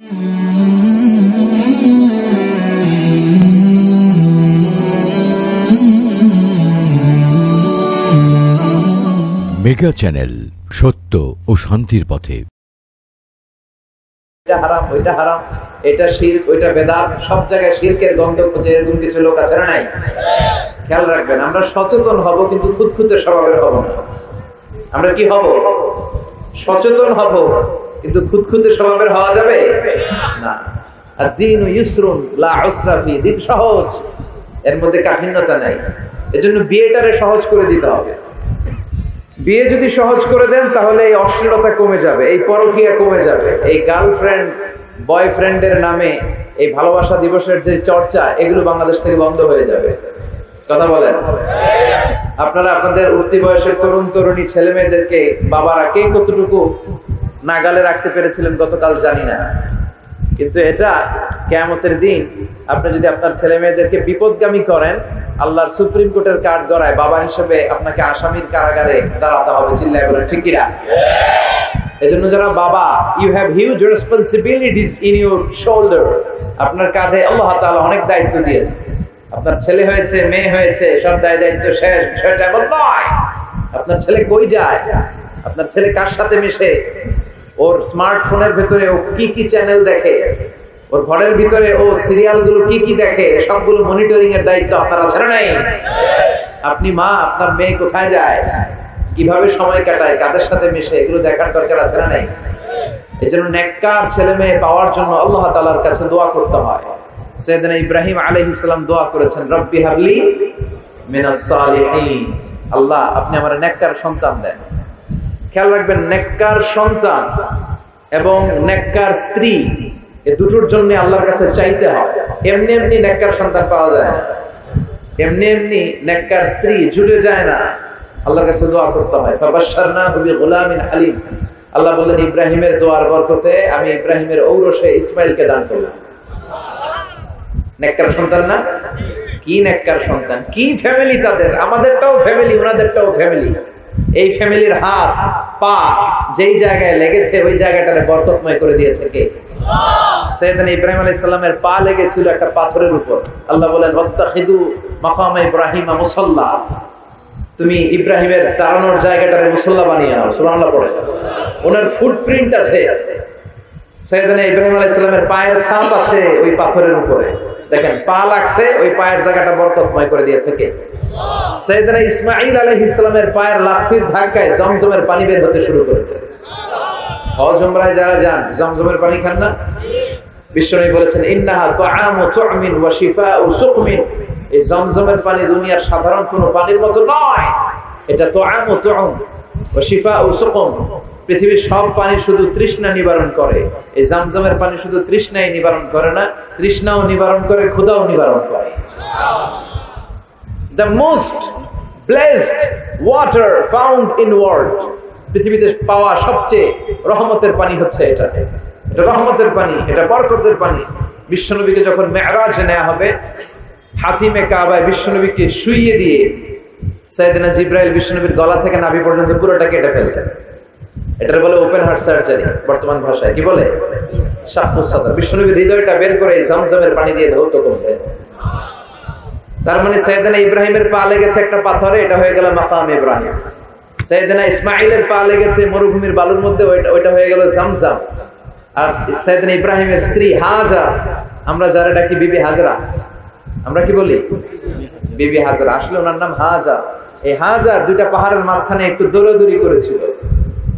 Mega channel, সত্য ও শান্তির পথে। এটা হারাম, ওইটা হারাম, এটা শিরক, ওইটা বেদাত, সব জায়গায় শিরকের গন্ধ খুঁজে এরকম কিছু লোক আছে না নাই? খেয়াল রাখবেন, আমরা সচেতন হব কিন্তু খুঁতখুঁতে স্বভাবের হব না। আমরা কি হব? সচেতন হব কিন্তু খুঁতখুঁতে স্বভাবের হওয়া যাবে না। আর দ্বীন ইউসরুন লা উসরা ফি, দ্বীন সহজ, এর মধ্যে কাঠিন্যতা নাই। এজন্য বিয়েটারে সহজ করে দিতে হবে। বিয়ে যদি সহজ করে দেন তাহলে এই অশ্লীলতা কমে যাবে, এই পরকীয়া কমে যাবে, এই গার্লফ্রেন্ড বয়ফ্রেন্ডের নামে এই ভালোবাসা দিবসের যে চর্চা, এগুলো বাংলাদেশ থেকে বন্ধ হয়ে যাবে। কথা বলেন? আপনারা আপনাদের উঠতি বয়সের তরুণ তরুণী ছেলে মেয়েদেরকে বাবারা কে কতটুকু নাগালে রাখতে পেরেছিলেন গতকাল জানি না, কিন্তু এটা কিয়ামতের দিন আপনি যদি আপনার ছেলে মেয়েদেরকে বিপদগামী করেন, আল্লাহর সুপ্রিম কোর্টের কাঠ গড়ায় বাবা হিসেবে আপনাকে আসামির কারাগারে দাঁড়াতে হবে। চিল্লায় বলেন ঠিক কিনা? এজন্য যারা বাবা, you have huge responsibilities in your shoulder. আপনার কাঁধে আল্লাহ তাআলা অনেক দায়িত্ব দিয়েছে। আপনার ছেলে হয়েছে, মেয়ে হয়েছে, সব দায়িত্ব শেষ, বিষয়টা এমন নয়। আপনার ছেলে কই যায়, আপনার ছেলে কার সাথে মিশে, ওর স্মার্টফোনের ভেতরে ও কি কি চ্যানেল দেখে, ওর ঘরের ভিতরে ও সিরিয়াল গুলো কি কি দেখে, সবগুলো মনিটরিং এর দায়িত্ব আপনার আছে না নাই? আপনি মা, আপনার মেয়ে কোথায় যায়, কিভাবে সময় কাটায়, কাদের সাথে মিশে, এগুলো দেখার দরকার আছে না নাই? এজন্য নেককার ছেলে মেয়ে পাওয়ার জন্য আল্লাহ তাআলার কাছে দোয়া করতে হয়। সাইয়েদনা ইব্রাহিম আলাইহিস সালাম দোয়া করেছেন, রব্বি হাবলি মিনাস সালিহিন, আল্লাহ আপনি আমার নেককার সন্তান দেন। খেয়াল রাখবেন, নেককার সন্তান এবং নেককার স্ত্রী, এই দুটোর জন্য আল্লাহর কাছে চাইতে হয়। এমনি এমনি নেককার সন্তান পাওয়া যায় না, এমনি এমনি নেককার স্ত্রী জুড়ে যায় না, আল্লাহর কাছে দোয়া করতে হয়। ফাবাশশারনাহু বিগুলামিন হালিম, আল্লাহ বললেন ইব্রাহিমের দোয়ার বরকতে আমি ইব্রাহিমের ঔরসে ইসমাইলকে দান করলাম। নেককার সন্তান না? কি নেককার সন্তান, কি ফ্যামিলি তাদের! আমাদেরটাও ফ্যামিলি, ওনাদেরটাও ফ্যামিলি। এই ফ্যামিলির হাত পা যেই জায়গায় লেগেছে ওই জায়গাটারে বরকতময় করে দিয়েছে কে? সাইয়েদনা ইব্রাহিম আলাইহিস সালামের পা লেগেছিল একটা পাথরের উপর। আল্লাহ বলেন ওয়াত্তাখিযু মাকাম ইব্রাহিম মুসাল্লা, তুমি ইব্রাহিমের দাঁড়ানোর জায়গাটারে মুসাল্লা বানিয়ে নাও। সুবহানাল্লাহ পড়ে। ওনার ফুটপ্রিন্ট আছে, সাইয়েদনা ইব্রাহিম আলাইহিস সালামের পায়ের ছাপ আছে ওই পাথরের উপরে। দেখেন, পা লাগছে, ওই পায়ের জায়গাটা বরকতময় করে দিয়েছে কে? সাইয়েদনা ইসমাঈল আলাইহিস সালামের পায়ের লাথির ধাক্কায় জমজমের পানি বের হতে শুরু করেছে। হজ উমরায় যারা যান জমজমের পানি খান না? বিশ্বনবী বলেছেন ইন্নাহা তুআমু তুমিন ওয়া শিফাউ সুকমিন, এই জমজমের পানি দুনিয়ার সাধারণ কোনো পানির মতো নয়, এটা তুআমু তুম ওয়া শিফাউ সুকম। পৃথিবীর সব পানি শুধু তৃষ্ণা নিবারণ করে, এই জমজমের পানি শুধু তৃষ্ণাই নিবারণ করে না, তৃষ্ণাও নিবারণ করে, ক্ষুধাও নিবারণ করে। The most blessed water found in world, পৃথিবীতে পাওয়া সবচেয়ে রহমতের পানি হচ্ছে এটা। এটা রহমতের পানি, এটা বরকতের পানি। বিশ্বনবীকে যখন মেরাজে নেওয়া হবে, হাতিমে কাবায় বিশ্বনবীকে শুইয়ে দিয়ে সাইয়েদনা জিবরাইল বিশ্বনবীর গলা থেকে নাভি পর্যন্ত পুরোটা কেটে ফেললেন। এটার বলে ওপেন হার্ট সার্জারি, বর্তমান ভাষায় কি বলে? শাক্কুস সাদর। বিশ্বনবীর হৃদয়টা বের করে এই জমজমের পানি দিয়ে ধৌত করলেন। তার মানে সাইয়েদনা ইব্রাহিমের পা লেগেছে একটা পাথরে, এটা হয়ে গেল মাকাম ইব্রাহিম। সাইয়েদনা ইসমাঈলের পা লেগেছে মরুভূমির বালুর মধ্যে, ওইটা হয়ে গেল জামজাম। আর সাইয়েদনা ইব্রাহিমের স্ত্রী হাজার, আমরা যারা ডাকি বিবি হাজরা, আমরা কি বলি? বিবি হাজরা। আসলে ওনার নাম হাজার। এই হাজার দুইটা পাহাড়ের মাঝখানে একটু দৌড়াদৌড়ি করেছিল,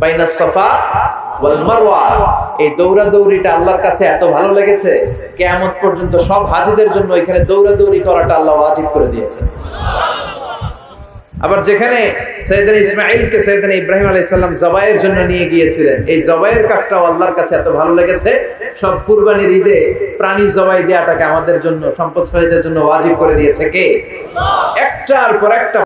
বাইনা সাফা ওয়াল মারওয়া। এই দৌড়াদৌড়িটা আল্লাহর কাছে এত ভালো লেগেছে, কিয়ামত পর্যন্ত সব হাজীদের জন্য এখানে দৌড়াদৌড়ি করাটা আল্লাহ ওয়াজিব করে দিয়েছে। আবার যেখানে সাইয়েদনা ইসমাঈলকে সাইয়েদনা ইব্রাহিম আলাইহিস সালাম জবাইয়ের জন্য নিয়ে গিয়েছিলেন, এই জবাইয়ের কাজটাও আল্লাহর কাছে এত ভালো লেগেছে, সব কুরবানির ঈদে প্রাণী জবাই দেওয়াটাকে আমাদের জন্য, সম্পদশালীদের জন্য ওয়াজিব করে দিয়েছে কে? একটার পর একটা